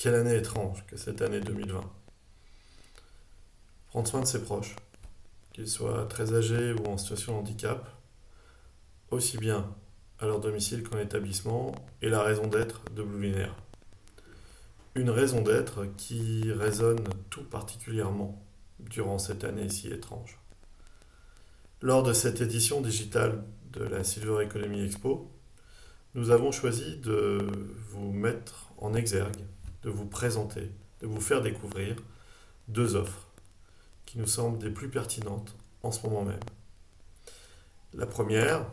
Quelle année étrange que cette année 2020. Prendre soin de ses proches, qu'ils soient très âgés ou en situation de handicap, aussi bien à leur domicile qu'en établissement, est la raison d'être de Blue Linéaire. Une raison d'être qui résonne tout particulièrement durant cette année si étrange. Lors de cette édition digitale de la Silver Economy Expo, nous avons choisi de vous mettre en exergue, de vous présenter, de vous faire découvrir deux offres qui nous semblent des plus pertinentes en ce moment même. La première,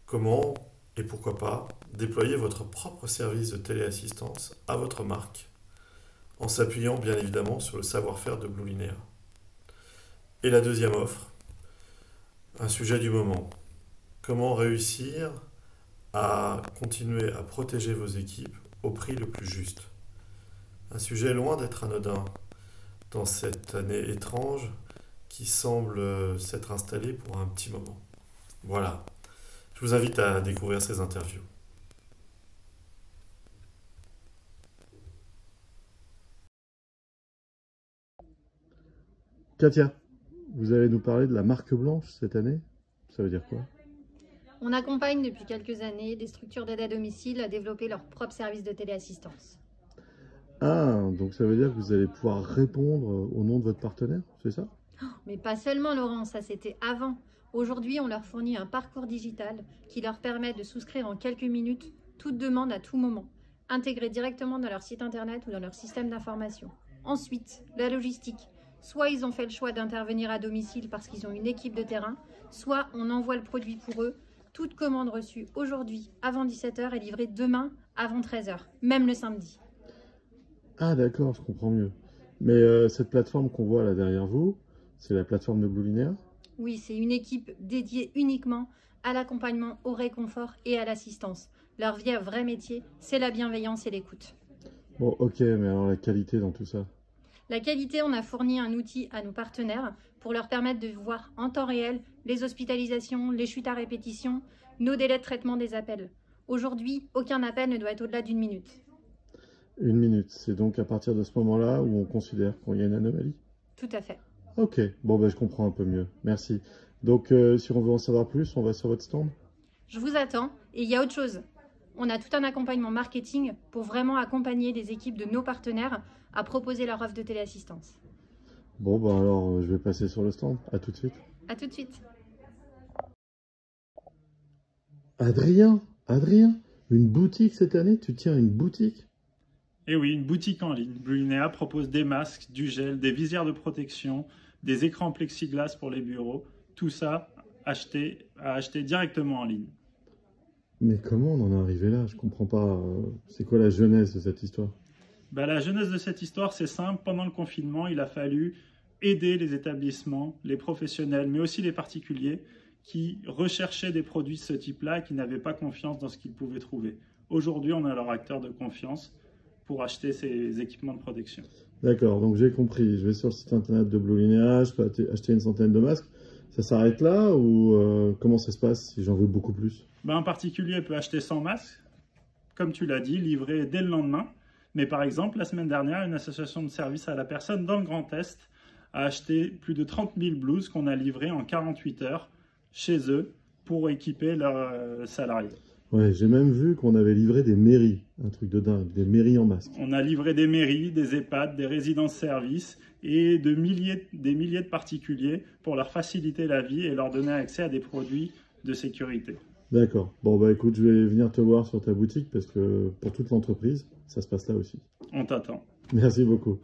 comment et pourquoi pas déployer votre propre service de téléassistance à votre marque en s'appuyant bien évidemment sur le savoir-faire de Blue Linéaire. Et la deuxième offre, un sujet du moment. Comment réussir à continuer à protéger vos équipes au prix le plus juste. Un sujet loin d'être anodin dans cette année étrange qui semble s'être installée pour un petit moment. Voilà, je vous invite à découvrir ces interviews. Katia, vous allez nous parler de la marque blanche cette année. Ça veut dire quoi? On accompagne depuis quelques années des structures d'aide à domicile à développer leur propre service de téléassistance. Ah, donc ça veut dire que vous allez pouvoir répondre au nom de votre partenaire, c'est ça? Mais pas seulement, Laurent, ça c'était avant. Aujourd'hui, on leur fournit un parcours digital qui leur permet de souscrire en quelques minutes toute demande à tout moment, intégrée directement dans leur site internet ou dans leur système d'information. Ensuite, la logistique. Soit ils ont fait le choix d'intervenir à domicile parce qu'ils ont une équipe de terrain, soit on envoie le produit pour eux. Toute commande reçue aujourd'hui avant 17h est livrée demain avant 13h, même le samedi. Ah d'accord, je comprends mieux. Mais cette plateforme qu'on voit là derrière vous, c'est la plateforme de Blue Linéaire? Oui, c'est une équipe dédiée uniquement à l'accompagnement, au réconfort et à l'assistance. Leur vrai métier, c'est la bienveillance et l'écoute. Bon, ok, mais alors la qualité dans tout ça? La qualité, on a fourni un outil à nos partenaires pour leur permettre de voir en temps réel les hospitalisations, les chutes à répétition, nos délais de traitement des appels. Aujourd'hui, aucun appel ne doit être au-delà d'une minute. Une minute, c'est donc à partir de ce moment-là où on considère qu'il y a une anomalie? Tout à fait. Ok, bon ben je comprends un peu mieux, merci. Donc si on veut en savoir plus, on va sur votre stand? Je vous attends et il y a autre chose. On a tout un accompagnement marketing pour vraiment accompagner les équipes de nos partenaires à proposer leur offre de téléassistance. Bon ben alors je vais passer sur le stand, à tout de suite. À tout de suite. Adrien, une boutique cette année? Tu tiens une boutique? Et oui, une boutique en ligne. Blue Linéa propose des masques, du gel, des visières de protection, des écrans plexiglas pour les bureaux. Tout ça à acheter directement en ligne. Mais comment on en est arrivé là? Je comprends pas. C'est quoi la genèse de cette histoire? La genèse de cette histoire, c'est simple. Pendant le confinement, il a fallu aider les établissements, les professionnels, mais aussi les particuliers qui recherchaient des produits de ce type-là et qui n'avaient pas confiance dans ce qu'ils pouvaient trouver. Aujourd'hui, on est leur acteur de confiance pour acheter ces équipements de protection. D'accord, donc j'ai compris. Je vais sur le site internet de Blue Linéa, je peux acheter une centaine de masques. Ça s'arrête là ou comment ça se passe si j'en veux beaucoup plus? Un particulier peut acheter 100 masques, comme tu l'as dit, livrés dès le lendemain. Mais par exemple, la semaine dernière, une association de services à la personne dans le Grand Est a acheté plus de 30 000 blouses qu'on a livrées en 48 heures chez eux pour équiper leurs salariés. Ouais, j'ai même vu qu'on avait livré des mairies, un truc de dingue, des mairies en masque. On a livré des mairies, des EHPAD, des résidences-services et des milliers de particuliers pour leur faciliter la vie et leur donner accès à des produits de sécurité. D'accord. Bon, bah écoute, je vais venir te voir sur ta boutique parce que pour toute l'entreprise, ça se passe là aussi. On t'attend. Merci beaucoup.